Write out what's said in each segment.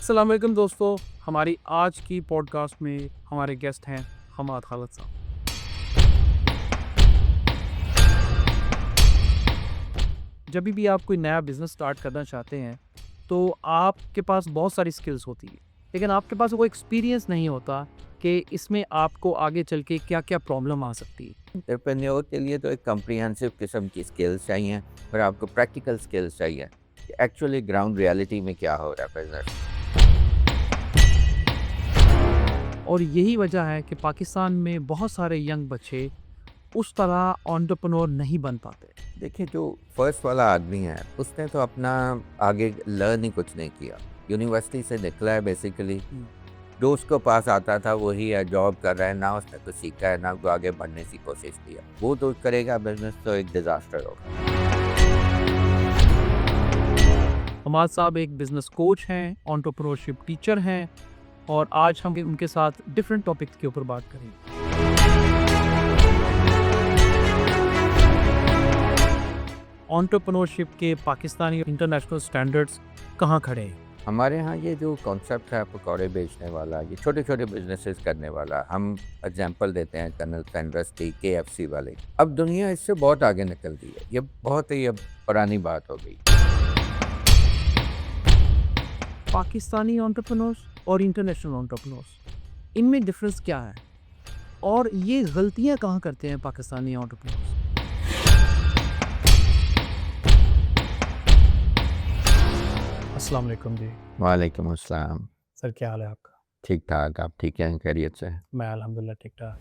अस्सलाम वालेकुम दोस्तों, हमारी आज की पॉडकास्ट में हमारे गेस्ट हैं हमाद खालिद साहब। जब भी आप कोई नया बिज़नेस स्टार्ट करना चाहते हैं, तो आपके पास बहुत सारी स्किल्स होती है, लेकिन आपके पास वो एक्सपीरियंस नहीं होता कि इसमें आपको आगे चल के क्या-क्या प्रॉब्लम आ सकती है। एंटरप्रेन्योर के लिए तो एक कॉम्प्रिहेंसिव किस्म की स्किल्स चाहिए और आपको प्रैक्टिकल स्किल्स चाहिए कि एक्चुअली ग्राउंड रियलिटी में क्या हो रहा है बिजनेस। और यही वजह है कि पाकिस्तान में बहुत सारे यंग बच्चे उस तरह एंटरप्रेन्योर नहीं बन पाते। देखिए, जो फर्स्ट वाला आदमी है उसने तो अपना आगे लर्न ही कुछ नहीं किया, यूनिवर्सिटी से निकला है बेसिकली। जो उसको पास आता था वही है, जॉब कर रहा है, ना उसने कुछ सीखा है ना को आगे बढ़ने की कोशिश किया। वो तो करेगा बिजनेस तो एक डिजास्टर होगा। हमाद साहब एक बिज़नेस कोच हैं, एंटरप्रेन्योरशिप टीचर हैं और आज हम उनके साथ डिफरेंट टॉपिक्स के ऊपर बात करेंगे। एंटरप्रेन्योरशिप के पाकिस्तानी इंटरनेशनल स्टैंडर्ड्स कहाँ खड़े हैं? हमारे यहाँ ये जो कॉन्सेप्ट है पकौड़े बेचने वाला, ये छोटे छोटे बिजनेसेस करने वाला, हम एग्जांपल देते हैं कर्नल सैंडर्स की, KFC वाले। अब दुनिया इससे बहुत आगे निकल गई है, ये बहुत ही अब पुरानी बात हो गई। पाकिस्तानी एंटरप्रेन्योर्स और इंटरनेशनल एंटरप्रेन्योर्स, इनमें डिफरेंस क्या है और ये गलतियाँ कहाँ करते हैं पाकिस्तानी एंटरप्रेन्योर्स? अस्सलाम वालेकुम जी। वालेकुम अस्सलाम। सर क्या हाल है आपका? ठीक ठाक, आप ठीक हैं, खैरियत से? मैं अल्हम्दुलिल्लाह ठीक ठाक।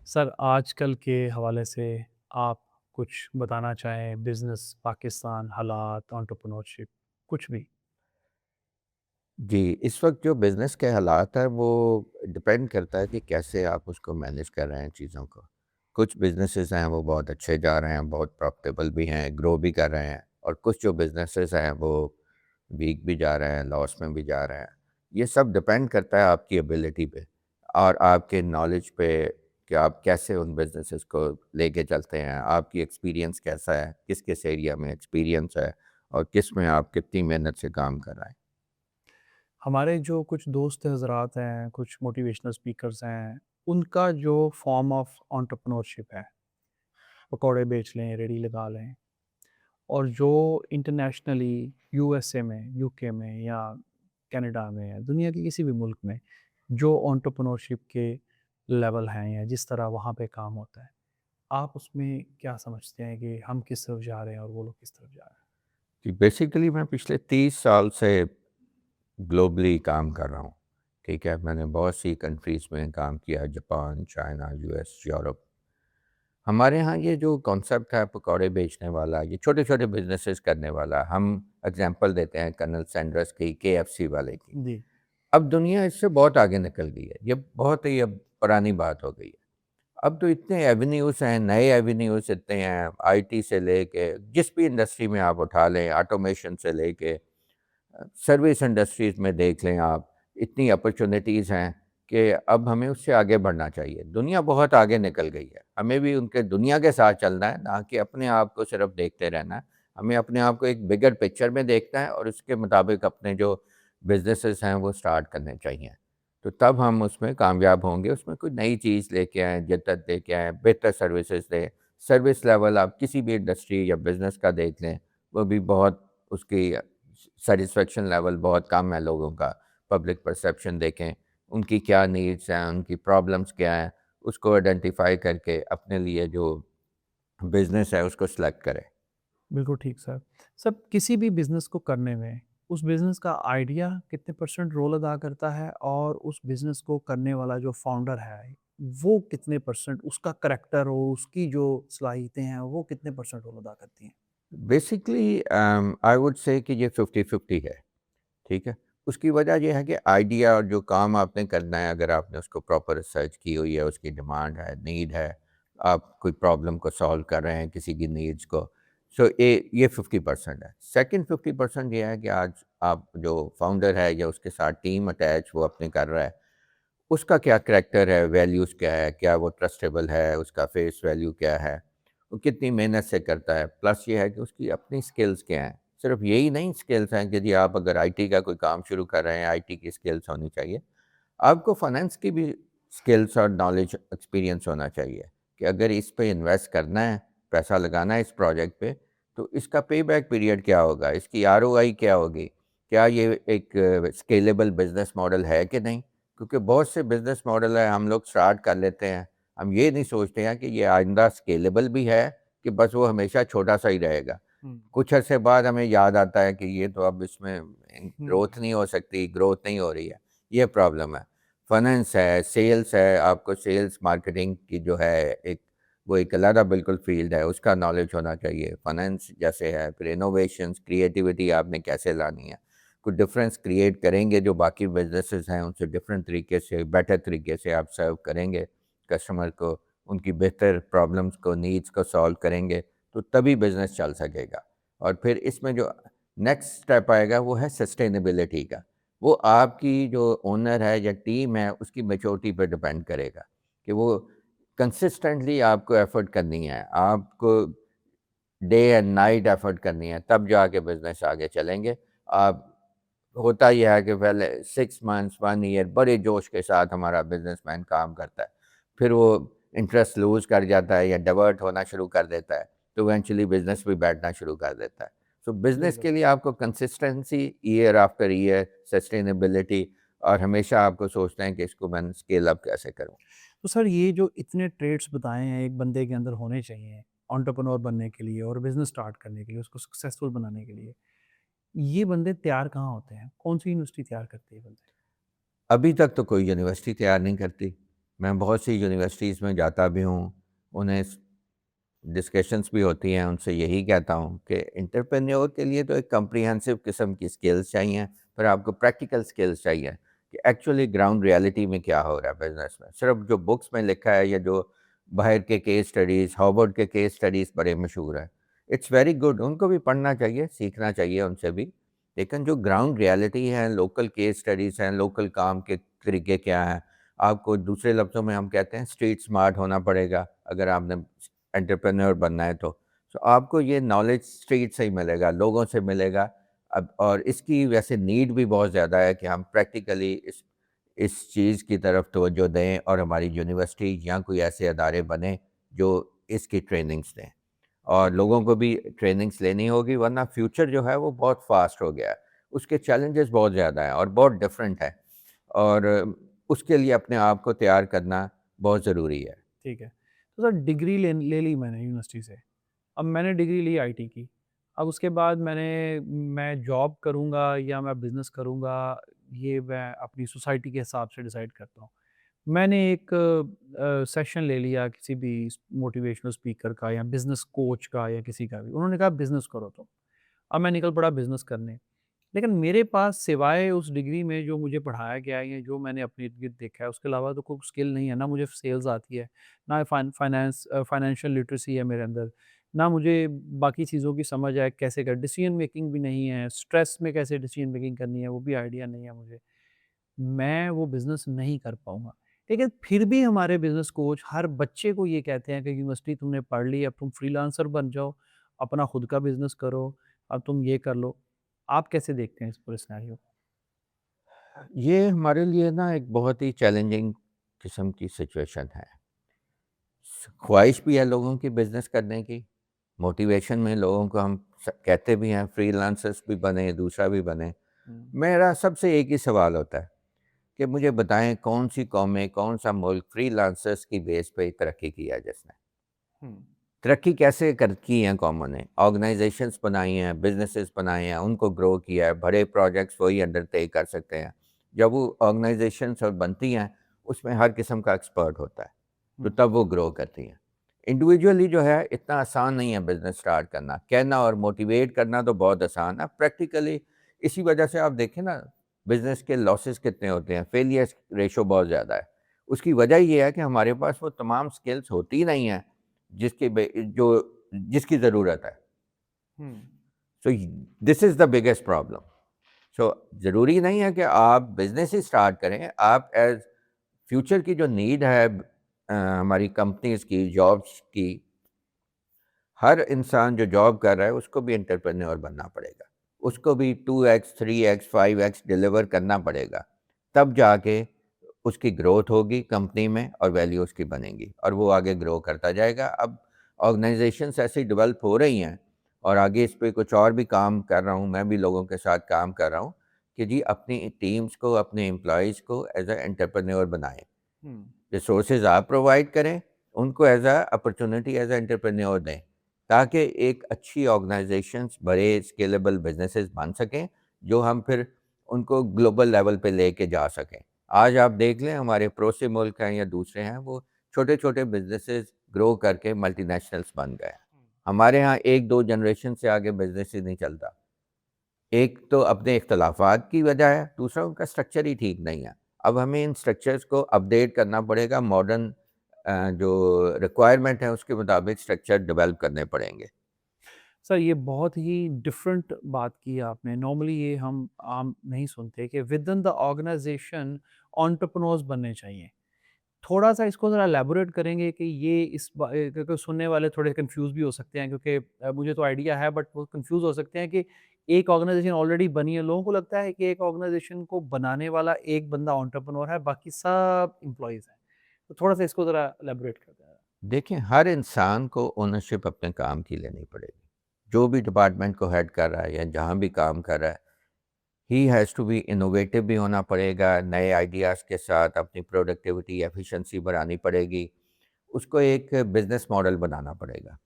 सर आजकल के हवाले से आप कुछ बताना चाहें, बिजनेस पाकिस्तान, हालात, एंटरप्रेन्योरशिप, कुछ भी? जी, इस वक्त जो बिज़नेस के हालात हैं वो डिपेंड करता है कि कैसे आप उसको मैनेज कर रहे हैं चीज़ों को। कुछ बिज़नेसेस हैं वो बहुत अच्छे जा रहे हैं, बहुत प्रॉफिटेबल भी हैं, ग्रो भी कर रहे हैं, और कुछ जो बिज़नेसेस हैं वो वीक भी जा रहे हैं, लॉस में भी जा रहे हैं। ये सब डिपेंड करता है आपकी एबिलिटी पे और आपके नॉलेज पे कि आप कैसे उन बिज़नेसेस को लेके चलते हैं, आपकी एक्सपीरियंस कैसा है, किस एरिया में एक्सपीरियंस है और किस में आप कितनी मेहनत से काम कर रहे हैं। हमारे जो कुछ दोस्त हज़रात हैं, कुछ मोटिवेशनल स्पीकर्स हैं, उनका जो फॉर्म ऑफ एंटरप्रेन्योरशिप है, पकौड़े बेच लें, रेहड़ी लगा लें, और जो इंटरनेशनली यूएसए में, यूके में या कनाडा में या दुनिया के किसी भी मुल्क में जो एंटरप्रेन्योरशिप के लेवल हैं या जिस तरह वहाँ पे काम होता है, आप उसमें क्या समझते हैं कि हम किस तरफ जा रहे हैं और वो लोग किस तरफ जा रहे हैं? कि बेसिकली मैं पिछले 30 साल से ग्लोबली काम कर रहा हूँ, ठीक है? मैंने बहुत सी कंट्रीज़ में काम किया, जापान, चाइना, यूएस, यूरोप। हमारे यहाँ ये जो कॉन्सेप्ट है पकौड़े बेचने वाला, ये छोटे-छोटे बिज़नेसेस करने वाला, हम एग्ज़ाम्पल देते हैं कर्नल सैंडर्स की, KFC वाले की। जी। अब दुनिया इससे बहुत आगे निकल गई है, ये बहुत ही अब पुरानी बात हो गई है। अब तो इतने एवेन्यूज़ हैं, नए एवेन्यूज़ इतने हैं, आईटी से लेके जिस भी इंडस्ट्री में आप उठा लें, ऑटोमेशन से लेके सर्विस इंडस्ट्रीज़ में देख लें आप, इतनी अपॉर्चुनिटीज़ हैं कि अब हमें उससे आगे बढ़ना चाहिए। दुनिया बहुत आगे निकल गई है, हमें भी उनके दुनिया के साथ चलना है, ना कि अपने आप को सिर्फ देखते रहना है। हमें अपने आप को एक बिगर पिक्चर में देखना है और उसके मुताबिक अपने जो बिज़नेसेस हैं वो स्टार्ट करने चाहिए। तो तब हम उसमें कामयाब होंगे, उसमें कोई नई चीज़ लेके आएँ, जद्दत लेके आएँ, बेहतर सर्विसेज़ दें। सर्विस लेवल आप किसी भी इंडस्ट्री या बिज़नेस का देख लें, वो भी बहुत उसकी सैटिस्फैक्शन लेवल बहुत कम है लोगों का। पब्लिक परसेप्शन देखें, उनकी क्या नीड्स हैं, उनकी प्रॉब्लम्स क्या हैं, उसको आइडेंटिफ़ाई करके अपने लिए जो बिज़नेस है उसको सेलेक्ट करें। बिल्कुल ठीक सर। सर किसी भी बिज़नेस को करने में उस बिज़नेस का आइडिया कितने परसेंट रोल अदा करता है और उस बिज़नेस को करने वाला जो फाउंडर है, वो कितने परसेंट उसका करैक्टर और उसकी जो सलाहियतें हैं, वो कितने परसेंट रोल अदा करती हैं? बेसिकली आई वुड से कि ये 50-50 है, ठीक है? उसकी वजह ये है कि आइडिया और जो काम आपने करना है, अगर आपने उसको प्रॉपर रिसर्च की हुई है, उसकी डिमांड है, नीड है, आप कोई प्रॉब्लम को सॉल्व कर रहे हैं, किसी की नीड्स को, सो ये 50% है। सेकंड 50% ये है कि आज आप जो फाउंडर है या उसके साथ टीम अटैच वो अपने कर रहा है, उसका क्या करैक्टर है, वैल्यूज़ क्या है, क्या वो ट्रस्टेबल है, उसका फेस वैल्यू क्या है, वो कितनी मेहनत से करता है, प्लस ये है कि उसकी अपनी स्किल्स क्या हैं। सिर्फ यही नहीं स्किल्स हैं कि जी आप अगर आईटी का कोई काम शुरू कर रहे हैं, आईटी की स्किल्स होनी चाहिए। आपको फाइनेंस की भी स्किल्स और नॉलेज एक्सपीरियंस होना चाहिए कि अगर इस पे इन्वेस्ट करना है, पैसा लगाना है इस प्रोजेक्ट पे, तो इसका पे बैक पीरियड क्या होगा, इसकी आरओआई क्या होगी, क्या ये एक स्केलेबल बिजनेस मॉडल है कि नहीं। क्योंकि बहुत से बिजनेस मॉडल है हम लोग स्टार्ट कर लेते हैं, हम ये नहीं सोचते हैं कि ये आइंदा स्केलेबल भी है कि बस वो हमेशा छोटा सा ही रहेगा। हुँ, कुछ अरसे बाद हमें याद आता है कि ये तो अब इसमें हुँ, ग्रोथ नहीं हो सकती, ग्रोथ नहीं हो रही है, ये प्रॉब्लम है। फाइनेंस है, सेल्स है, आपको सेल्स मार्केटिंग की जो है एक वो एक अलग बिल्कुल फील्ड है, उसका नॉलेज होना चाहिए। फाइनेंस जैसे है, फिर इनोवेशंस, क्रिएटिविटी आपने कैसे लानी है, कुछ डिफरेंस क्रिएट करेंगे जो बाकी बिजनेसेस हैं उनसे डिफरेंट तरीके से, बेटर तरीके से आप सर्व करेंगे कस्टमर को, उनकी बेहतर प्रॉब्लम्स को, नीड्स को सॉल्व करेंगे, तो तभी बिज़नेस चल सकेगा। और फिर इसमें जो नेक्स्ट स्टेप आएगा वो है सस्टेनेबिलिटी का। वो आपकी जो ओनर है या टीम है उसकी मैच्योरिटी पे डिपेंड करेगा कि वो कंसिस्टेंटली आपको एफर्ट करनी है, आपको डे एंड नाइट एफर्ट करनी है, तब जाके बिज़नेस आगे चलेंगे। आप होता ये है कि पहले 6 मंथ्स, 1 ईयर बड़े जोश के साथ हमारा बिज़नेसमैन काम करता है। फिर वो इंटरेस्ट लूज़ कर जाता है या डाइवर्ट होना शुरू कर देता है, तो इवेंचुअली बिज़नेस भी बैठना शुरू कर देता है। सो बिज़नेस बिल्कुल। के लिए आपको consistency, year after year, sustainability, और हमेशा आपको सोचते हैं कि इसको मैं स्केल अप कैसे करूँ। तो सर ये जो इतने ट्रेड्स बताए हैं एक बंदे के अंदर होने चाहिए एंटरप्रेन्योर बनने के लिए और बिज़नेस स्टार्ट करने के लिए, उसको सक्सेसफुल बनाने के लिए, ये बंदे तैयार कहाँ होते हैं? कौन-सी यूनिवर्सिटी तैयार करती है बंदे? अभी तक तो कोई यूनिवर्सिटी तैयार नहीं करती। मैं बहुत सी यूनिवर्सिटीज़ में जाता भी हूँ, उन्हें डिस्कशंस भी होती हैं, उनसे यही कहता हूँ कि एंटरप्रेन्योर के लिए तो एक कम्प्रिहेंसिव किस्म की स्किल्स चाहिए, पर आपको प्रैक्टिकल स्किल्स चाहिए कि एक्चुअली ग्राउंड रियलिटी में क्या हो रहा है बिज़नेस में। सिर्फ जो बुक्स में लिखा है या जो बाहर के केस स्टडीज़, हार्वर्ड के केस स्टडीज़ बड़े मशहूर हैं। इट्स वेरी गुड, उनको भी पढ़ना चाहिए, सीखना चाहिए उनसे भी। लेकिन जो ग्राउंड रियलिटी है, लोकल केस स्टडीज़ हैं, लोकल काम के तरीके क्या हैं, आपको दूसरे लफ्ज़ों में हम कहते हैं स्ट्रीट स्मार्ट होना पड़ेगा अगर आपने एंटरप्रेन्योर बनना है तो। सो आपको ये नॉलेज स्ट्रीट से ही मिलेगा, लोगों से मिलेगा। अब और इसकी वैसे नीड भी बहुत ज़्यादा है कि हम प्रैक्टिकली इस चीज़ की तरफ तवज्जो दें और हमारी यूनिवर्सिटी या कोई ऐसे अदारे बने जो इसकी ट्रेनिंग्स दें। और लोगों को भी ट्रेनिंग्स लेनी होगी, वरना फ्यूचर जो है वो बहुत फास्ट हो गया है। उसके चैलेंजेस बहुत ज़्यादा हैं और बहुत डिफरेंट है, और उसके लिए अपने आप को तैयार करना बहुत ज़रूरी है। ठीक है। तो सर डिग्री ले ली मैंने यूनिवर्सिटी से। अब मैंने डिग्री ली आईटी की। अब उसके बाद मैं जॉब करूँगा या मैं बिज़नेस करूँगा, ये मैं अपनी सोसाइटी के हिसाब से डिसाइड करता हूँ। मैंने एक सेशन ले लिया किसी भी मोटिवेशनल स्पीकर का या बिज़नेस कोच का या किसी का भी। उन्होंने कहा बिज़नेस करो तुम। अब मैं निकल पड़ा बिज़नेस करने। लेकिन मेरे पास सिवाय उस डिग्री में जो मुझे पढ़ाया गया है या जो मैंने अपने इर्द-गिर्द देखा है, उसके अलावा तो कोई स्किल नहीं है। ना मुझे सेल्स आती है, ना फाइनेंशियल लिटरेसी है मेरे अंदर, ना मुझे बाकी चीज़ों की समझ है कैसे कर डिसीज़न मेकिंग भी नहीं है, स्ट्रेस में कैसे डिसीज़न मेकिंग करनी है, वो भी आइडिया नहीं है मुझे। मैं वो बिज़नेस नहीं कर पाऊँगा। लेकिन फिर भी हमारे बिज़नेस कोच हर बच्चे को ये कहते हैं कि यूनिवर्सिटी तुमने पढ़ ली, अब तुम फ्रीलांसर बन जाओ, अपना खुद का बिज़नेस करो, अब तुम ये कर लो। आप कैसे देखते हैं इस पूरे सिनेरियो को? ये हमारे लिए ना एक बहुत ही चैलेंजिंग किस्म की सिचुएशन है। ख्वाहिश भी है लोगों की बिज़नेस करने की, मोटिवेशन में लोगों को हम कहते भी हैं फ्रीलांसर्स भी बने, दूसरा भी बने। हुँ, मेरा सबसे एक ही सवाल होता है कि मुझे बताएं कौन सी कौमें, कौन सा मुल्क फ्रीलांसर्स की बेस पे तरक्की किया है जिसने। हुँ, तरक्की कैसे कर की हैं कौमों ने? ऑर्गेनाइजेशंस बनाई हैं, बिज़नेसेस बनाए हैं, उनको ग्रो किया है, बड़े प्रोजेक्ट्स वही अंडरटेक कर सकते हैं। जब वो ऑर्गेनाइजेशंस और बनती हैं, उसमें हर किस्म का एक्सपर्ट होता है, तो हुँ, तब वो ग्रो करती हैं। इंडिविजुअली जो है इतना आसान नहीं है बिज़नेस स्टार्ट करना, कहना और मोटिवेट करना तो बहुत आसान है, प्रैक्टिकली इसी वजह से आप देखें ना बिज़नेस के लॉसेस कितने होते हैं, फेलियर रेशो बहुत ज़्यादा है। उसकी वजह ये है कि हमारे पास वो तमाम स्किल्स होती नहीं हैं जिसकी बे जो जिसकी ज़रूरत है। हुँ। So this is the biggest problem. So ज़रूरी नहीं है कि आप बिज़नेस ही स्टार्ट करें, आप एज़ फ्यूचर की जो नीड है हमारी कंपनीज़ की, जॉब्स की, हर इंसान जो जॉब कर रहा है उसको भी एंटरप्रेन्योर बनना पड़ेगा। उसको भी 2x, 3x, 5x डिलीवर करना पड़ेगा, तब जाके उसकी ग्रोथ होगी कंपनी में और वैल्यू उसकी बनेगी और वो आगे ग्रो करता जाएगा। अब ऑर्गेनाइजेशंस ऐसी डेवलप हो रही हैं और आगे इस पे कुछ और भी काम कर रहा हूँ, मैं भी लोगों के साथ काम कर रहा हूँ कि जी अपनी टीम्स को, अपने एम्प्लॉयज़ को एज ए एंटरप्रेन्योर बनाएं। रिसोर्सेज आप प्रोवाइड करें, उनको as a opportunity as a entrepreneur दें, ताकि एक अच्छी ऑर्गेनाइजेशंस बड़े स्केलेबल बिजनेसेस बन सकें, जो हम फिर उनको ग्लोबल लेवल पे लेके जा सकें। आज आप देख लें हमारे पड़ोसी मुल्क हैं या दूसरे हैं, वो छोटे छोटे बिजनेसेस ग्रो करके मल्टीनेशनल्स बन गए। हमारे यहाँ एक दो जनरेशन से आगे बिजनेस ही नहीं चलता। एक तो अपने इख्तलाफात की वजह है, दूसरा उनका स्ट्रक्चर ही ठीक नहीं है। अब हमें इन स्ट्रक्चर्स को अपडेट करना पड़ेगा, मॉडर्न जो रिक्वायरमेंट है उसके मुताबिक स्ट्रक्चर डेवलप करने पड़ेंगे। सर ये बहुत ही डिफरेंट बात की आपने। नॉर्मली ये हम आम नहीं सुनते कि within the organisation entrepreneurs बनने चाहिए। थोड़ा-सा इसको ज़रा एलैबोरेट करेंगे कि ये क्योंकि सुनने वाले थोड़े कन्फ्यूज़ भी हो सकते हैं, क्योंकि मुझे तो आइडिया है बट वो कन्फ्यूज़ हो सकते हैं कि एक ऑर्गेनाइज़ेशन ऑलरेडी बनी है, लोगों को लगता है कि एक ऑर्गेनाइज़ेशन को बनाने वाला एक बंदा एंटरप्रेन्योर है, बाकी सब एम्प्लॉइज़ हैं। तो थोड़ा-सा इसको ज़रा एलैबोरेट कर दें। देखिए, हर इंसान को ओनरशिप अपने काम की लेनी पड़ेगी। जो भी डिपार्टमेंट को हेड कर रहा है या जहाँ भी काम कर रहा है, he has to be innovative भी होना पड़ेगा, नए आइडियाज़ के साथ अपनी प्रोडक्टिविटी, एफिशिएंसी बढ़ानी पड़ेगी, उसको एक बिज़नेस मॉडल बनाना पड़ेगा।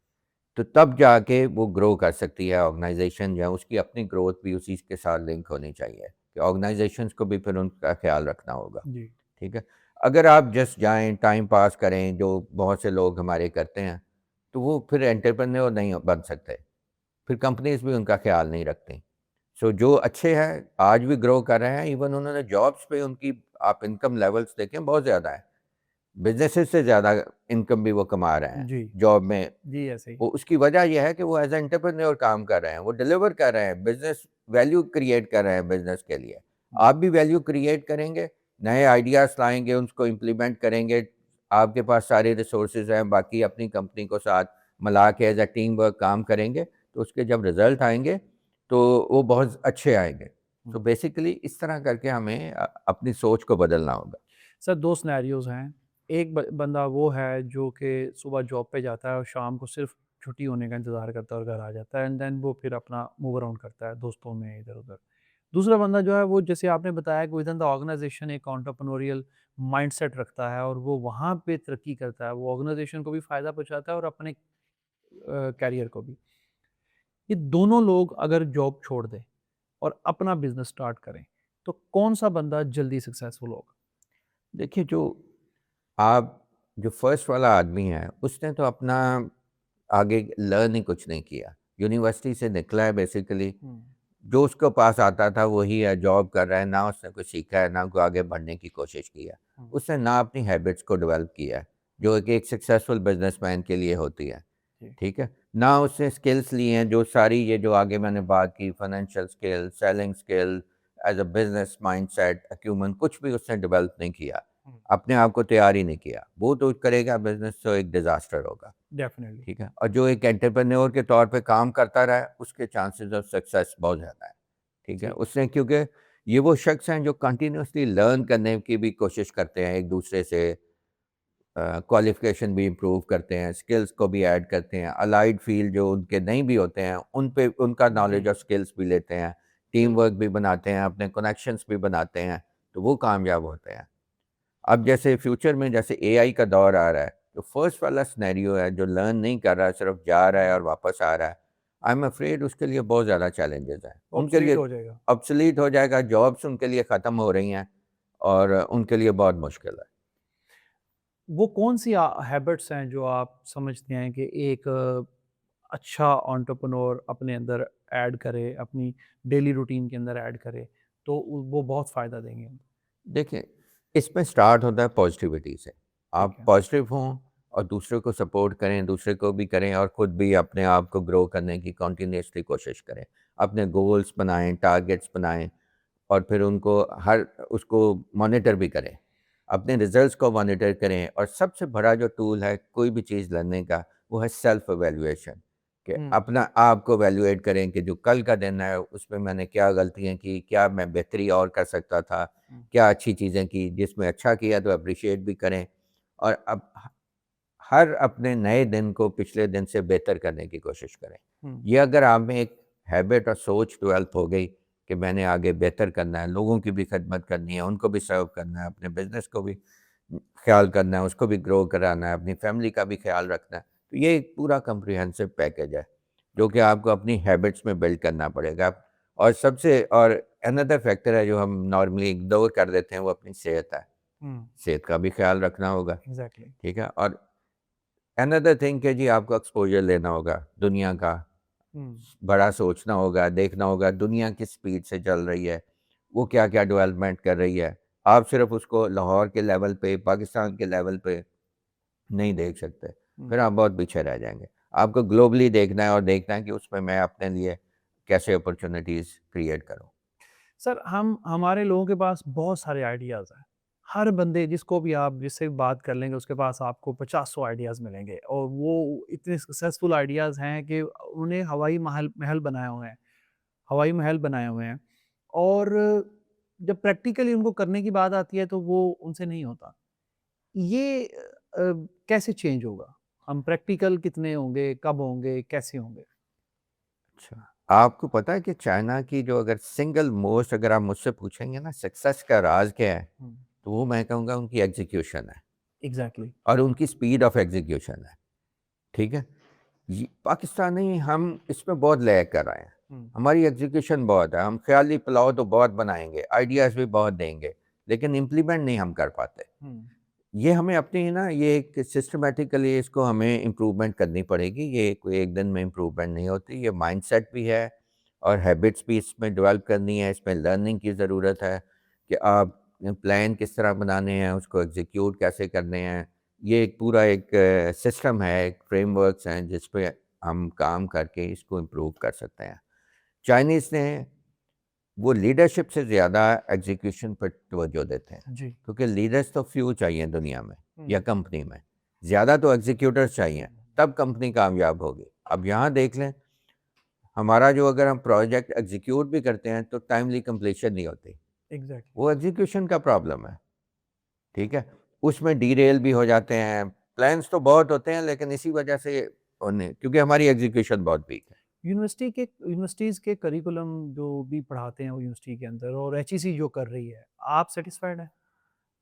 तो तब जाके वो ग्रो कर सकती है ऑर्गेनाइजेशन, या उसकी अपनी ग्रोथ भी उसी के साथ लिंक होनी चाहिए कि ऑर्गेनाइजेशंस को भी फिर उनका ख्याल रखना होगा। जी। ठीक है? अगर आप जस्ट जाएँ, टाइम पास करें, जो बहुत से लोग हमारे करते हैं, तो वो फिर एंटरप्रेन्योर नहीं बन सकते। फिर कंपनीज़ भी उनका ख्याल नहीं रखती। सो जो अच्छे हैं, आज भी ग्रो कर रहे हैं, इवन उन्होंने जॉब्स पे उनकी आप इनकम लेवल्स देखें बहुत ज़्यादा है। बिज़नेसेस से ज़्यादा इनकम भी वो कमा रहे हैं, जी। जॉब में। जी, ऐसे ही। वो उसकी वजह ये है कि वो एज़ एंटरप्रेन्योर काम कर रहे हैं, वो डिलीवर कर रहे हैं, बिज़नेस वैल्यू क्रिएट कर रहे हैं बिज़नेस के लिए। हुँ। आप भी वैल्यू क्रिएट करेंगे, नए आइडियाज़ लाएँगे, उसको इम्प्लीमेंट करेंगे, आपके पास सारे रिसोर्सेज़ हैं, बाकी अपनी कंपनी को साथ मिला के एज़ अ टीम वर्क काम करेंगे, तो उसके जब रिज़ल्ट आएँगे, तो वो बहुत अच्छे आएँगे। तो हुँ। बेसिकली इस तरह करके हमें अपनी सोच को बदलना होगा। सर 2 सिनेरियोज़ हैं। एक ब बंदा वो है जो कि सुबह जॉब पे जाता है और शाम को सिर्फ़ छुट्टी होने का इंतज़ार करता है और घर आ जाता है, एंड देन वो फिर अपना मूव अराउंड करता है दोस्तों में इधर-उधर। दूसरा बंदा जो है वो जैसे आपने बताया कि विदिन द ऑर्गेनाइज़ेशन एक एंटरप्रेन्योरियल माइंडसेट रखता है और वो वहाँ पे तरक्की करता है। वो ऑर्गेनाइज़ेशन को भी फ़ायदा पहुँचाता है और अपने करियर को भी। ये दोनों लोग अगर जॉब छोड़ दें और अपना बिज़नेस स्टार्ट करें, तो कौन-सा बंदा जल्दी सक्सेसफुल होगा? देखिए, आप जो फर्स्ट वाला आदमी है, उसने तो अपना आगे लर्न ही कुछ नहीं किया। यूनिवर्सिटी से निकला है बेसिकली, हुँ। जो उसके पास आता था वही है, जॉब कर रहा है, ना उसने कुछ सीखा है, ना कोई आगे बढ़ने की कोशिश की है। हुँ। उसने ना अपनी हैबिट्स को डेवलप किया है, जो कि एक सक्सेसफुल बिज़नेसमैन के लिए होती है, जी। ठीक है? ना उसने स्किल्स ली हैं, जो सारी ये जो आगे मैंने बात की, financial skill, selling skill, as a business mindset, acumen, कुछ भी उसने डेवलप नहीं किया। हुँ। अपने आप को तैयार ही नहीं किया। वो तो करेगा बिज़नेस, तो एक डिज़ास्टर होगा। डेफ़िनिटली। ठीक है? और जो एक एंटरप्रेन्योर के तौर पे काम करता रहा है, उसके चांसेस ऑफ सक्सेस बहुत ज़्यादा है। ठीक है? जी। उसने, क्योंकि ये वो शख्स हैं जो कंटिन्यूअसली लर्न करने की भी कोशिश करते हैं एक-दूसरे से, क्वालिफ़िकेशन भी इम्प्रूव करते हैं, स्किल्स को भी ऐड करते हैं, अलाइड फ़ील्ड जो उनके नहीं भी होते हैं, उन पे उनका जी, नॉलेज और स्किल्स भी लेते हैं, टीम बिल्कुल। वर्क भी बनाते हैं, अपने कनेक्शंस भी बनाते हैं, तो वो कामयाब होते हैं। अब जैसे फ्यूचर में जैसे एआई का दौर आ रहा है, तो फर्स्ट वाला सिनेरियो है जो लर्न नहीं कर रहा है, सिर्फ जा रहा है और वापस आ रहा है, आई एम अफ्रेड उसके लिए बहुत ज़्यादा चैलेंजेस हैं। उनके ऑब्सोलीट लिए हो जाएगा। ऑब्सोलीट हो जाएगा, जॉब्स उनके लिए ख़त्म हो रही हैं और उनके लिए बहुत मुश्किल है। वो कौन-सी हैबिट्स हैं जो आप समझते हैं कि एक अच्छा एंटरप्रेन्योर अपने अंदर ऐड करे, अपनी डेली रूटीन के अंदर ऐड करे, तो वो बहुत फ़ायदा देंगे? देखिए, इसमें स्टार्ट होता है पॉजिटिविटी से। ठीक आप है। पॉजिटिव हों और दूसरों को सपोर्ट करें, दूसरे को भी करें और ख़ुद भी अपने आप को ग्रो करने की कंटिन्यूअसली कोशिश करें। अपने गोल्स बनाएँ, टारगेट्स बनाएँ और फिर उनको उसको मॉनिटर भी करें। अपने रिज़ल्ट्स को मॉनिटर करें और सबसे बड़ा जो टूल है कोई भी चीज़ लर्निंग का, वो है सेल्फ इवैल्यूएशन। कि हम्म, अपना आप को वैल्यूएट करें कि जो कल का दिन है उसमें मैंने क्या गलतियां की, क्या मैं बेहतरी और कर सकता था, हम्म, क्या अच्छी चीज़ें की, जिसमें अच्छा किया तो अप्रिशिएट भी करें। और अब हर अपने नए दिन को पिछले दिन से बेहतर करने की कोशिश करें। हम्म, ये अगर आप में एक हैबिट और सोच डेवलप हो गई कि मैंने आगे बेहतर करना है, लोगों की भी खिदमत करनी है, उनको भी सर्व करना है, अपने बिजनेस को भी ख्याल करना है, उसको भी ग्रो कराना है, अपनी फैमिली का भी ख्याल रखना है, तो ये एक पूरा कम्प्रिहेंसिव पैकेज है जो कि आपको अपनी हैबिट्स में बिल्ड करना पड़ेगा। और सबसे और अनदर फैक्टर है जो हम नॉर्मली इग्नोर कर देते हैं, वो अपनी सेहत है। हम्म, सेहत का भी ख्याल रखना होगा, एग्जैक्टली। ठीक है। और अनदर थिंग कि जी आपको एक्सपोजर लेना होगा दुनिया का, हम्म, बड़ा सोचना होगा, देखना होगा दुनिया किस स्पीड से चल रही है, वो क्या क्या डेवलपमेंट कर रही है। आप सिर्फ उसको लाहौर के लेवल पे, पाकिस्तान के लेवल पे नहीं देख सकते, हम्म। फिर आप बहुत पीछे रह जाएंगे। आपको ग्लोबली देखना है और देखना है कि उसमें मैं अपने लिए कैसे अपॉर्चुनिटीज़ क्रिएट करूँ। सर, हम हमारे लोगों के पास बहुत सारे आइडियाज़ हैं। हर बंदे जिसको भी आप जिससे भी बात कर लेंगे उसके पास आपको 50-100 आइडियाज़ मिलेंगे और वो इतने सक्सेसफुल आइडियाज़ हैं कि उन्हें हवाई महल महल बनाए हुए हैं, हवाई महल बनाए हुए हैं और जब प्रैक्टिकली उनको करने की बात आती है तो वो उनसे नहीं होता। ये कैसे चेंज होगा? हम प्रैक्टिकल कितने होंगे, कब होंगे, कैसे होंगे? अच्छा, आपको पता है कि चाइना की जो अगर सिंगल मोस्ट अगर आप मुझसे पूछेंगे ना सक्सेस का राज क्या है, हुँ, तो वो मैं कहूँगा उनकी एग्जीक्यूशन है एग्ज़ैक्टली। और उनकी स्पीड ऑफ एग्जीक्यूशन है, ठीक है। पाकिस्तानी हम इसमें बहुत लैग कर रहे हैं। हुँ, हमारी एग्जीक्यूशन बहुत है, हम ख्याली पुलाव तो बहुत बनाएंगे, आइडियाज़ भी बहुत देंगे, लेकिन इम्प्लीमेंट नहीं हम कर पाते। हुँ, ये हमें अपनी ना ये एक सिस्टमेटिकली इसको हमें इम्प्रूवमेंट करनी पड़ेगी। ये कोई एक दिन में इम्प्रूवमेंट नहीं होती, ये माइंडसेट भी है और हैबिट्स भी इसमें डेवलप करनी है। इसमें लर्निंग की ज़रूरत है कि आप प्लान किस तरह बनाने हैं, उसको एग्जीक्यूट कैसे करने हैं। ये एक पूरा एक सिस्टम है, एक फ्रेमवर्क्स हैं जिस पे हम काम करके इसको इम्प्रूव कर सकते हैं। चाइनीज़ ने वो लीडरशिप से ज़्यादा एग्जीक्यूशन पर तवज्जो देते हैं, जी। क्योंकि लीडर्स तो फ्यू चाहिए दुनिया में हुँ, या कंपनी में, ज़्यादा तो एग्जीक्यूटर्स चाहिए, तब कंपनी कामयाब होगी। अब यहाँ देख लें, हमारा जो अगर हम प्रोजेक्ट एग्जीक्यूट भी करते हैं तो टाइमली कंप्लीशन नहीं होती, एग्ज़ैक्टली। वो एग्जीक्यूशन का प्रॉब्लम है, ठीक है। उसमें डीरेल भी हो जाते हैं, प्लान्स तो बहुत होते हैं लेकिन इसी वजह से उन्हें, क्योंकि हमारी एग्जीक्यूशन बहुत वीक है। यूनिवर्सिटीज़ के करिकुलम जो भी पढ़ाते हैं वो यूनिवर्सिटी के अंदर और एचईसी जो कर रही है, आप सैटिस्फाइड हैं?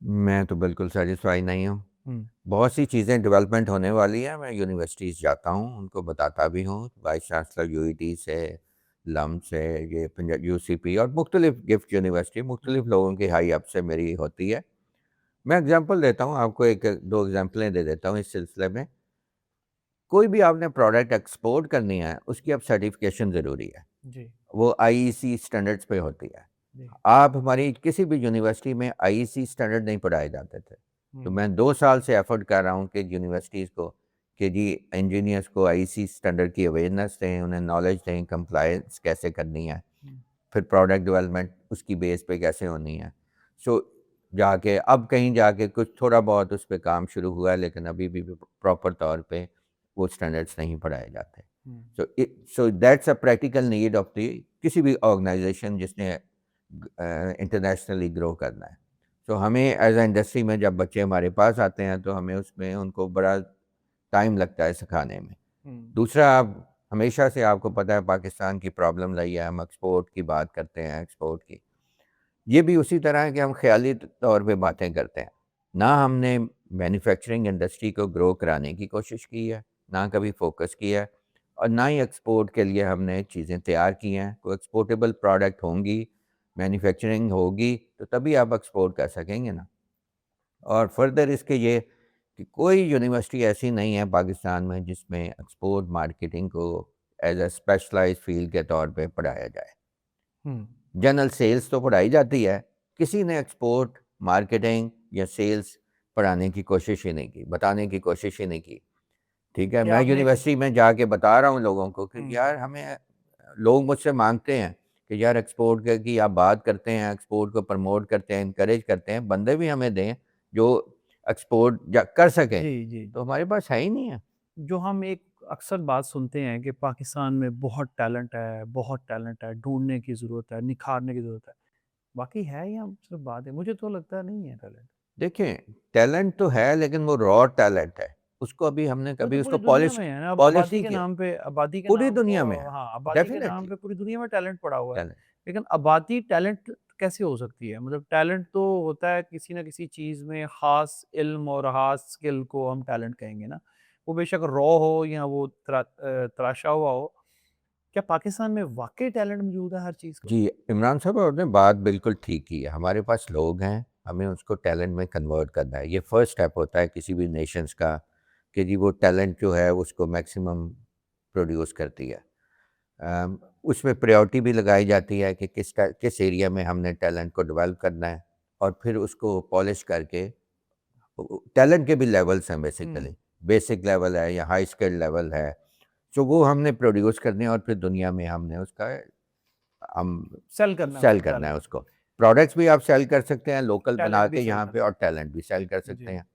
मैं तो बिल्कुल सेटिस्फाई नहीं हूँ। हुँ, बहुत सी चीज़ें डेवलपमेंट होने वाली हैं, मैं यूनिवर्सिटीज़ जाता हूँ, उनको बताता भी हूँ, वाइस चांसलर यूईटी से, लम से, ये पंजाब यूसीपी और मुख्तलिफ गिफ्ट यूनिवर्सिटी, हुँ, मुख्तलिफ लोगों की हाई अप से मेरी होती है। मैं एग्ज़ाम्पल देता हूँ आपको, एक दो एग्ज़ाम्पलें दे देता हूँ इस सिलसिले में। कोई भी आपने प्रोडक्ट एक्सपोर्ट करनी है, उसकी अब सर्टिफ़िकेशन ज़रूरी है, जी, वो आईईसी स्टैंडर्ड्स पे होती है। जी। आप हमारी किसी भी यूनिवर्सिटी में आईईसी स्टैंडर्ड नहीं पढ़ाए जाते थे। तो हुँ, मैं 2 साल से एफ़र्ट कर रहा हूँ कि यूनिवर्सिटीज़ को कि जी इंजीनियर्स को आईईसी स्टैंडर्ड की अवेयरनेस दें, उन्हें नॉलेज दें, कंप्लायंस कैसे करनी है, हुँ, फिर प्रोडक्ट डेवलपमेंट उसकी बेस पे कैसे होनी है। सो जाके अब कहीं जाके कुछ थोड़ा बहुत उस पे काम शुरू हुआ है, लेकिन अभी भी प्रॉपर तौर पे वो स्टैंडर्ड्स नहीं पढ़ाए जाते। हुँ, so that's a practical need of the किसी भी ऑर्गेनाइजेशन जिसने इंटरनेशनली ग्रो करना है। तो हमें एज अ इंडस्ट्री में जब बच्चे हमारे पास आते हैं तो हमें उसमें उनको बड़ा टाइम लगता है सिखाने में। हुँ, दूसरा, आप हमेशा से आपको पता है पाकिस्तान की प्रॉब्लम रही है, हम एक्सपोर्ट की बात करते हैं, एक्सपोर्ट की। ये भी उसी तरह है कि हम ख़याली तौर पे बातें करते हैं। ना हमने मैन्युफैक्चरिंग इंडस्ट्री को ग्रो कराने की कोशिश की है, ना कभी फ़ोकस किया है और ना ही एक्सपोर्ट के लिए हमने चीज़ें तैयार की हैं। कोई एक्सपोर्टेबल प्रोडक्ट होंगी, मैन्युफैक्चरिंग होगी, तो तभी आप एक्सपोर्ट कर सकेंगे ना। और फर्दर इसके ये कि कोई यूनिवर्सिटी ऐसी नहीं है पाकिस्तान में जिसमें एक्सपोर्ट मार्केटिंग को एज अ स्पेशलाइज्ड फील्ड के तौर पे पढ़ाया जाए। हुँ। जनरल सेल्स तो पढ़ाई जाती है, किसी ने एक्सपोर्ट, मार्केटिंग या सेल्स पढ़ाने की कोशिश ही नहीं की, बताने की कोशिश ही नहीं की, ठीक है? ये मैं आपने यूनिवर्सिटी में जाके बता रहा हूँ लोगों को कि हुँ, यार हमें, लोग मुझसे माँगते हैं कि यार एक्सपोर्ट की आप बात करते हैं, एक्सपोर्ट को प्रमोट करते हैं, एनकरेज करते हैं, बंदे भी हमें दें जो एक्सपोर्ट कर सकें, जी, जी। तो हमारे पास है ही नहीं है। जो हम एक अक्सर बात सुनते हैं कि पाकिस्तान में बहुत टैलेंट है, ढूँढने की ज़रूरत है, निखारने की ज़रूरत है। वाक़ई है या सिर्फ़ बात है? मुझे तो लगता है नहीं है टैलेंट। देखिए, टैलेंट तो है लेकिन वो रॉ टैलेंट है। उसको अभी हमने वो तो कभी पूरी उसको दुनिया में है ना, अब पॉलिश नहीं किया। आबादी के पूरी नाम दुनिया में को है, हाँ, आबादी के नाम डेफ़िनेटली पे पूरी दुनिया में टैलेंट पड़ा हुआ है। टैलेंट। लेकिन आबादी टैलेंट कैसे हो सकती है? मतलब टैलेंट तो होता है किसी न किसी चीज़ में ख़ास इल्म और ख़ास स्किल को हम टैलेंट कहेंगे ना। वो बेशक रॉ हो या वो तराशा हुआ हो। क्या पाकिस्तान में वाक़ई टैलेंट मौजूद है हर चीज़ को? जी, इमरान साहब आपने बात बिल्कुल ठीक की है। हमारे पास लोग हैं, हमें उसको टैलेंट में कन्वर्ट करना है। ये फर्स्ट स्टेप होता है किसी भी नेशंस का कि जी वो टैलेंट जो है उसको मैक्सिमम प्रोड्यूस करती है। उसमें प्रायोरिटी भी लगाई जाती है कि किस एरिया में हमने टैलेंट को डेवलप करना है और फिर उसको पॉलिश करके टैलेंट के भी लेवल्स हैं बेसिकली। हुँ। बेसिक लेवल है या हाई स्किल्ड लेवल है। तो वो हमने प्रोड्यूस करने हैं और फिर दुनिया में हमने उसका हम सेल करना है सेल उसको करना है टैलेंट को। उसको। प्रोडक्ट्स भी आप सेल कर सकते हैं लोकल बना टैलेंट भी के सेल यहाँ पे करना और टैलेंट भी सेल कर है। सकते जी। हैं।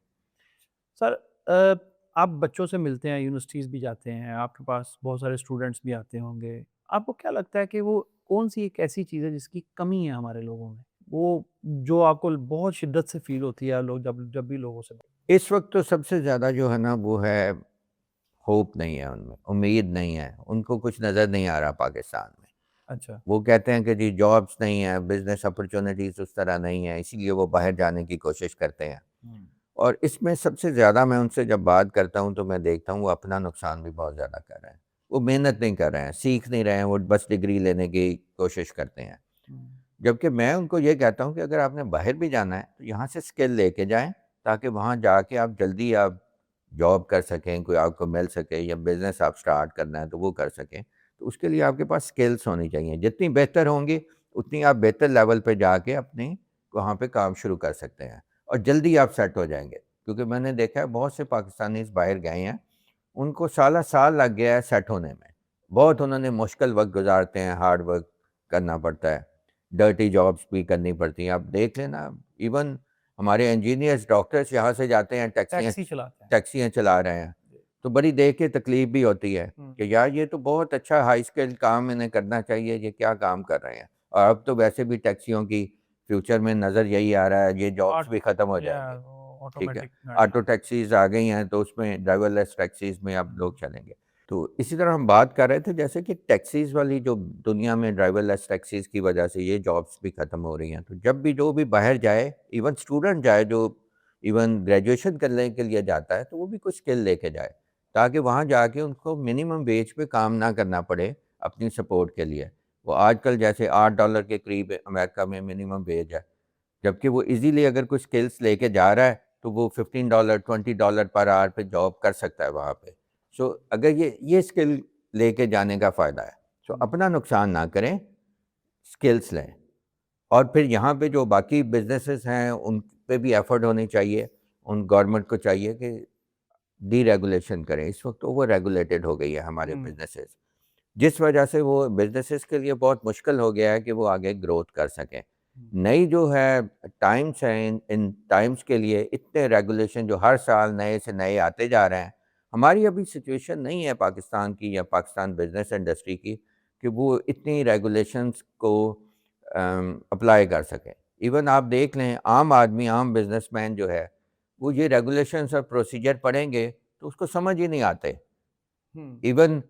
सर आप बच्चों से मिलते हैं, यूनिवर्सिटीज़ भी जाते हैं, आपके पास बहुत सारे स्टूडेंट्स भी आते होंगे। आपको क्या लगता है कि वो कौन-सी एक ऐसी चीज़ है जिसकी कमी है हमारे लोगों में? वो जो आपको बहुत शिद्दत से फ़ील होती है लोग जब जब भी लोगों से इस वक़्त तो सबसे ज़्यादा जो है ना वो है होप नहीं है उनमें, उम्मीद नहीं है, उनको कुछ नज़र नहीं आ रहा पाकिस्तान में। अच्छा। वो कहते हैं कि जी जॉब्स नहीं है, बिज़नेस अपॉर्च्युनिटीज़ उस तरह नहीं है, इसीलिए वो बाहर जाने की कोशिश करते हैं। हुँ। और इसमें सबसे ज़्यादा मैं उनसे जब बात करता हूँ तो मैं देखता हूँ वो अपना नुकसान भी बहुत ज़्यादा कर रहे हैं। वो मेहनत नहीं कर रहे हैं, सीख नहीं रहे हैं, वो बस डिग्री लेने की कोशिश करते हैं। हुँ। जबकि मैं उनको ये कहता हूँ कि अगर आपने बाहर भी जाना है तो यहाँ से स्किल लेके जाएँ, ताकि वहाँ जाके आप जल्दी आप जॉब कर सकें, कोई आपको मिल सके या बिज़नेस आप स्टार्ट करना है तो वो कर सकें। तो उसके लिए आपके पास स्किल्स होनी चाहिए, जितनी बेहतर होंगी उतनी आप बेहतर लेवल पे जाके अपनी वहाँ पे काम शुरू कर सकते हैं और जल्दी आप सेट हो जाएँगे। क्योंकि मैंने देखा है बहुत से पाकिस्तानीज़ बाहर गए हैं, उनको साला साल लग गया है सेट होने में। बहुत उन्होंने मुश्किल वक़्त गुज़ारते हैं, हार्ड वर्क करना पड़ता है, डर्टी जॉब्स भी करनी पड़ती हैं। आप देख लेना, इवन हमारे इंजीनियर्स, डॉक्टर्स यहाँ से जाते हैं, टैक्सी चलाते हैं। टैक्सियाँ चला रहे हैं। जी। तो बड़ी देख के तकलीफ़ भी होती है हुँ। कि यार ये तो बहुत अच्छा हाई स्किल काम इन्हें करना चाहिए, ये क्या काम कर रहे हैं। और अब तो वैसे भी टैक्सियों की फ्यूचर में नज़र यही आ रहा है, ये जॉब्स ऑट भी ख़त्म हो या जाएँगे। वो ठीक है, ऑटोमेटिक गाड़ियाँ ऑटो आ गई। टैक्सीज़ आ गई हैं तो उसमें ड्राइवरलेस टैक्सीज़ में अब हुँ। लोग चलेंगे। तो इसी तरह हम बात कर रहे थे जैसे कि टैक्सीज़ वाली जो दुनिया में ड्राइवरलेस टैक्सीज़ की वजह से ये जॉब्स भी ख़त्म हो रही हैं। तो जब भी जो भी बाहर जाए, इवन स्टूडेंट जाए जो इवन ग्रेजुएशन करने के लिए जाता है, तो वो भी कुछ स्किल लेके जाए, ताकि वहाँ जाके उनको मिनिमम वेज पे काम ना करना पड़े अपनी सपोर्ट के लिए। वो आजकल जैसे $8 के करीब अमेरिका में मिनिमम वेज है। जबकि वो ईज़िली अगर कुछ स्किल्स लेके जा रहा है, तो वो $15 $20 पर आवर पे जॉब कर सकता है वहाँ पे। सो अगर ये स्किल लेके जाने का फ़ायदा है। सो हुँ। अपना नुकसान ना करें, स्किल्स लें और फिर यहाँ पे जो बाकी बिज़नेसेस हैं, उन पे भी एफ़र्ट होनी चाहिए। उन गवर्नमेंट को चाहिए कि डीरेगुलेशन करें। इस वक़्त ओवर रेगुलेटेड हो गई है हमारे हुँ। बिज़नेसेस, जिस वजह से वो बिज़नेसेस के लिए बहुत मुश्किल हो गया है कि वो आगे ग्रोथ कर सकें। हुँ। नई जो है टाइम्स हैं, इन टाइम्स के लिए इतने रेगुलेशन जो हर साल नए से नए आते जा रहे हैं। हमारी अभी सिचुएशन नहीं है पाकिस्तान की या पाकिस्तान बिज़नेस इंडस्ट्री की कि वो इतनी रेगुलेशंस को अप्लाई कर सकें। इवन आप देख लें आम आदमी, आम बिज़नेसमैन जो है, वो ये रेगुलेशंस और प्रोसीजर पढ़ेंगे तो उसको समझ ही नहीं आते। हुँ। इवन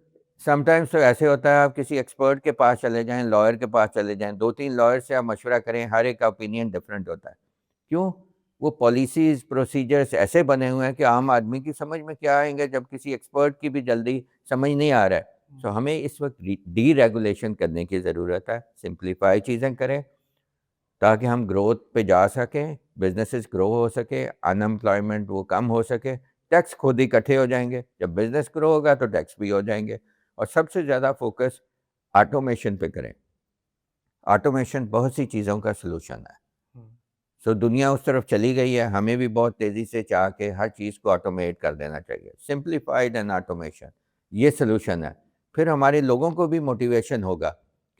समटाइम्स तो ऐसे होता है आप किसी एक्सपर्ट के पास चले जाएँ, लॉयर के पास चले जाएँ, 2-3 लॉयर से आप मशवरा करें, हर एक का ओपिनियन डिफरेंट होता है। क्यों? वो पॉलिसीज़, प्रोसीजर्स ऐसे बने हुए हैं कि आम आदमी की समझ में क्या आएँगे जब किसी एक्सपर्ट की भी जल्दी समझ नहीं आ रहा है। हुँ। सो हमें इस वक़्त डीरेगुलेशन करने की ज़रूरत है, सिम्प्लीफाई चीज़ें करें ताकि हम ग्रोथ पे जा सकें, बिज़नेसेस ग्रो हो सके, अनएम्प्लॉयमेंट वो कम हो सके, टैक्स खुद ही इकट्ठे हो जाएँगे। जब बिज़नेस ग्रो होगा तो टैक्स भी हो जाएँगे और सबसे ज़्यादा फ़ोकस ऑटोमेशन पे करें। ऑटोमेशन बहुत सी चीज़ों का सॉल्यूशन है। हुँ। सो दुनिया उस तरफ चली गई है, हमें भी बहुत तेज़ी से चाह के हर चीज़ को ऑटोमेट कर देना चाहिए। सिम्प्लीफाइड एंड ऑटोमेशन ये सॉल्यूशन है। फिर हमारे लोगों को भी मोटिवेशन होगा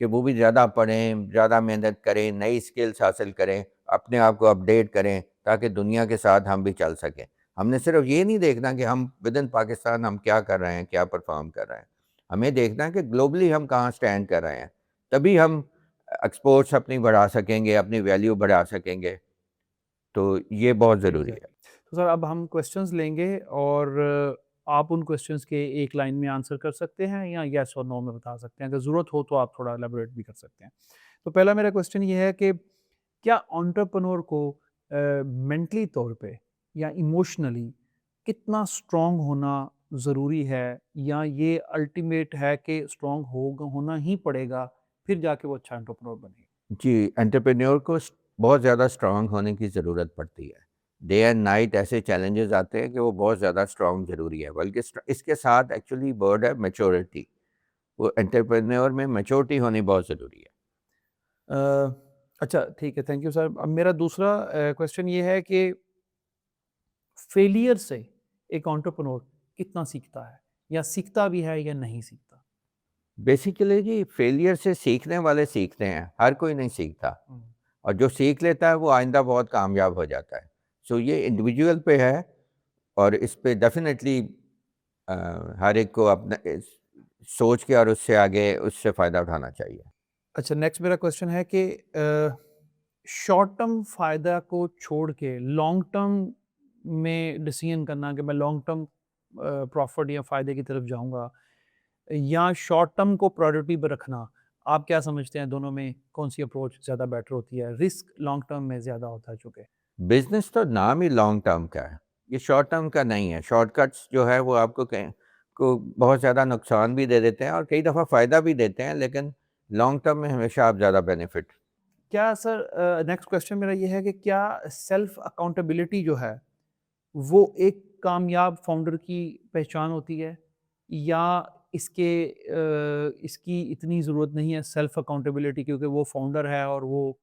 कि वो भी ज़्यादा पढ़ें, ज़्यादा मेहनत करें, नई स्किल्स हासिल करें, अपने आप को अपडेट करें ताकि दुनिया के साथ हम भी चल सकें। हमने सिर्फ ये नहीं देखना कि हम विद इन पाकिस्तान हम क्या कर रहे हैं, क्या परफॉर्म कर रहे हैं। हमें देखना है कि ग्लोबली हम कहाँ स्टैंड कर रहे हैं, तभी हम एक्सपोर्ट्स अपनी बढ़ा सकेंगे, अपनी वैल्यू बढ़ा सकेंगे। तो ये बहुत ज़रूरी है। तो सर अब हम क्वेश्चंस लेंगे और आप उन क्वेश्चंस के एक लाइन में आंसर कर सकते हैं या येस और नो में बता सकते हैं। अगर ज़रूरत हो तो आप थोड़ा एलैबोरेट भी कर सकते हैं। तो पहला मेरा क्वेश्चन ये है कि क्या एंटरप्रेन्योर को मेंटली तौर पे या इमोशनली कितना स्ट्रॉन्ग होना ज़रूरी है, या ये अल्टीमेट है कि स्ट्रॉन्ग होना ही पड़ेगा फिर जाके वो अच्छा एंटरप्रेन्योर बने? जी, एंटरप्रेन्योर को बहुत ज़्यादा स्ट्रांग होने की ज़रूरत पड़ती है। डे एंड नाइट ऐसे चैलेंजेस आते हैं कि वो बहुत ज़्यादा स्ट्रांग ज़रूरी है, बल्कि इसके साथ एक्चुअली वर्ड है मैच्योरिटी। वो एंटरप्रेन्योर में मैच्योरिटी होनी बहुत ज़रूरी है। अ, अच्छा ठीक है, थैंक यू सर। अब मेरा दूसरा क्वेश्चन ये है कि फेलियर से एक एंटरप्रेन्योर कितना सीखता है, या सीखता भी है या नहीं सीखता? बेसिकली जी, फेलियर से सीखने वाले सीखते हैं, हर कोई नहीं सीखता। हम्म, और जो सीख लेता है वो आइंदा बहुत कामयाब हो जाता है। सो ये इंडिविजुअल पे है, और इस पे डेफिनेटली हर एक को अपना सोच के और उससे आगे उससे फ़ायदा उठाना चाहिए। अच्छा नेक्स्ट मेरा क्वेश्चन है कि शॉर्ट टर्म फ़ायदा को छोड़ के लॉन्ग टर्म में डिसीजन करना कि मैं लॉन्ग टर्म प्रॉफिट या फ़ायदे की तरफ जाऊंगा, या शॉर्ट टर्म को प्रायोरिटी पर रखना, आप क्या समझते हैं दोनों में कौन सी अप्रोच ज़्यादा बेटर होती है? रिस्क लॉन्ग टर्म में ज़्यादा होता है चूँकि। बिज़नेस तो नाम ही लॉन्ग टर्म का है, ये शॉर्ट टर्म का नहीं है। शॉर्टकट्स जो है वो आपको कहीं को बहुत ज़्यादा नुकसान भी दे देते हैं और कई दफ़ा फ़ायदा भी देते हैं, लेकिन लॉन्ग टर्म में हमेशा आप ज़्यादा बेनिफिट। क्या सर नेक्स्ट क्वेश्चन मेरा ये है कि क्या सेल्फ अकाउंटेबिलिटी जो है वो एक कामयाब फाउंडर की पहचान होती है, या इसकी इतनी ज़रूरत नहीं है सेल्फ अकाउंटेबिलिटी, क्योंकि वो फाउंडर है और वो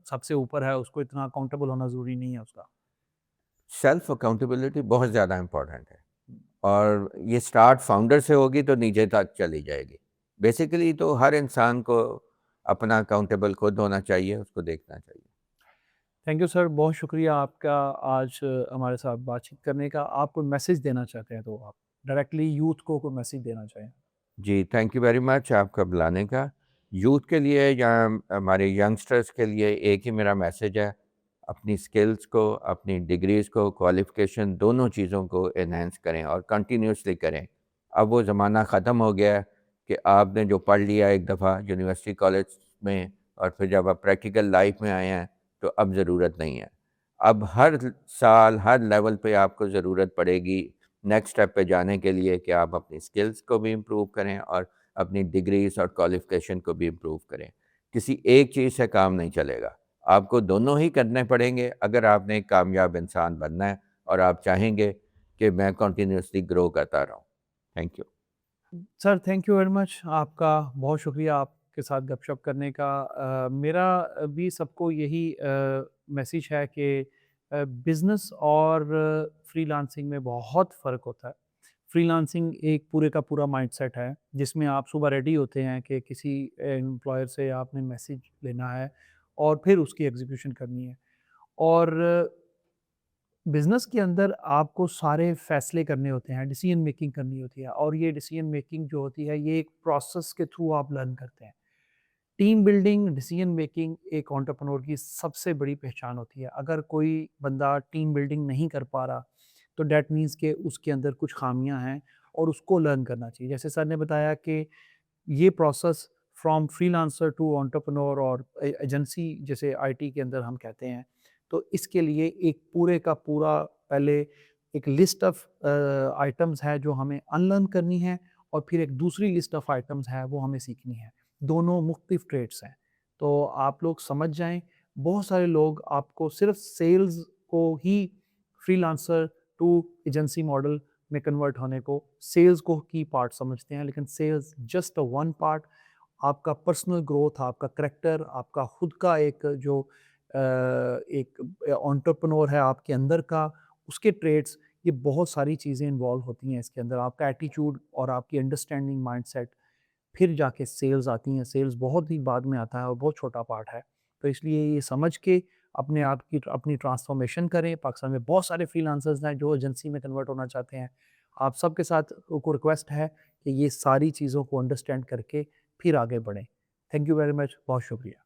सबसे ऊपर है, उसको इतना अकाउंटेबल होना ज़रूरी नहीं है उसका? सेल्फ अकाउंटेबिलिटी बहुत ज़्यादा इम्पोर्टेंट है, और ये स्टार्ट फाउंडर से होगी तो नीचे तक चली जाएगी। बेसिकली तो हर इंसान को अपना अकाउंटेबल खुद होना चाहिए, उसको देखना चाहिए। थैंक यू सर, बहुत शुक्रिया आपका आज हमारे साथ बातचीत करने का। आप कोई मैसेज देना चाहते हैं तो आप डायरेक्टली यूथ को कोई मैसेज देना चाहें? जी, थैंक यू वेरी मच आपका बुलाने का। यूथ के लिए या हमारे यंगस्टर्स के लिए एक ही मेरा मैसेज है, अपनी स्किल्स को, अपनी डिग्रीज़ को, क्वालिफ़िकेशन दोनों चीज़ों को एनहांस करें और कंटिन्यूअसली करें। अब वो ज़माना ख़त्म हो गया है कि आपने जो पढ़ लिया एक दफ़ा यूनिवर्सिटी कॉलेज में और फिर जब आप प्रैक्टिकल लाइफ़ में आए हैं, तो अब ज़रूरत नहीं है। अब हर साल, हर लेवल पे आपको ज़रूरत पड़ेगी नेक्स्ट स्टेप पे जाने के लिए कि आप अपनी स्किल्स को भी इम्प्रूव करें और अपनी डिग्रीज़ और क्वालिफ़िकेशन को भी इम्प्रूव करें। किसी एक चीज़ से काम नहीं चलेगा, आपको दोनों ही करने पड़ेंगे अगर आपने एक कामयाब इंसान बनना है और आप चाहेंगे कि मैं कंटिन्यूअसली ग्रो करता रहूँ। Thank you. Sir thank you very much, आपका बहुत शुक्रिया आपके साथ गपशप करने का। मेरा भी सबको यही मैसेज है कि बिज़नेस और फ्रीलांसिंग में बहुत फ़र्क होता है। फ्रीलांसिंग एक पूरे का पूरा माइंडसेट है जिसमें आप सुबह रेडी होते हैं कि किसी एम्प्लॉयर से आपने मैसेज लेना है और फिर उसकी एग्जीक्यूशन करनी है। और बिज़नेस के अंदर आपको सारे फ़ैसले करने होते हैं, डिसीजन मेकिंग करनी होती है, और ये डिसीजन मेकिंग जो होती है ये एक प्रोसेस के थ्रू आप लर्न करते हैं। टीम बिल्डिंग, डिसीजन मेकिंग एक एंटरप्रेन्योर की सबसे बड़ी पहचान होती है। अगर कोई बंदा टीम बिल्डिंग नहीं कर पा रहा, तो दैट मीन्स कि उसके अंदर कुछ खामियां हैं और उसको लर्न करना चाहिए। जैसे सर ने बताया कि ये process from freelancer to entrepreneur और एजेंसी जैसे आईटी के अंदर हम कहते हैं, तो इसके लिए एक पूरे का पूरा पहले एक लिस्ट ऑफ आइटम्स है जो हमें अनलर्न करनी है, और फिर एक दूसरी लिस्ट ऑफ आइटम्स है वो हमें सीखनी है। दोनों मुख्तलिफ ट्रेड्स हैं, तो आप लोग समझ जाएं। बहुत सारे लोग आपको सिर्फ सेल्स को ही फ्रीलांसर टू एजेंसी मॉडल में कन्वर्ट होने को सेल्स को की पार्ट समझते हैं, लेकिन sales just a one part. आपका पर्सनल ग्रोथ, आपका करेक्टर, आपका खुद का एक जो एक एंटरप्रेन्योर है आपके अंदर का, उसके ट्रेड्स, ये बहुत सारी चीज़ें इन्वॉल्व होती हैं इसके अंदर। आपका एटीट्यूड और आपकी अंडरस्टैंडिंग माइंडसेट, फिर जाके सेल्स आती हैं। सेल्स बहुत ही बाद में आता है और बहुत छोटा पार्ट है। तो इसलिए ये समझ के अपने आप की अपनी ट्रांसफॉर्मेशन करें। पाकिस्तान में बहुत सारे फ्रीलांसर्स हैं जो एजेंसी में कन्वर्ट होना चाहते हैं। आप सबके साथ को रिक्वेस्ट है कि ये सारी चीज़ों को अंडरस्टैंड करके फिर आगे बढ़ें। थैंक यू वेरी मच, बहुत शुक्रिया।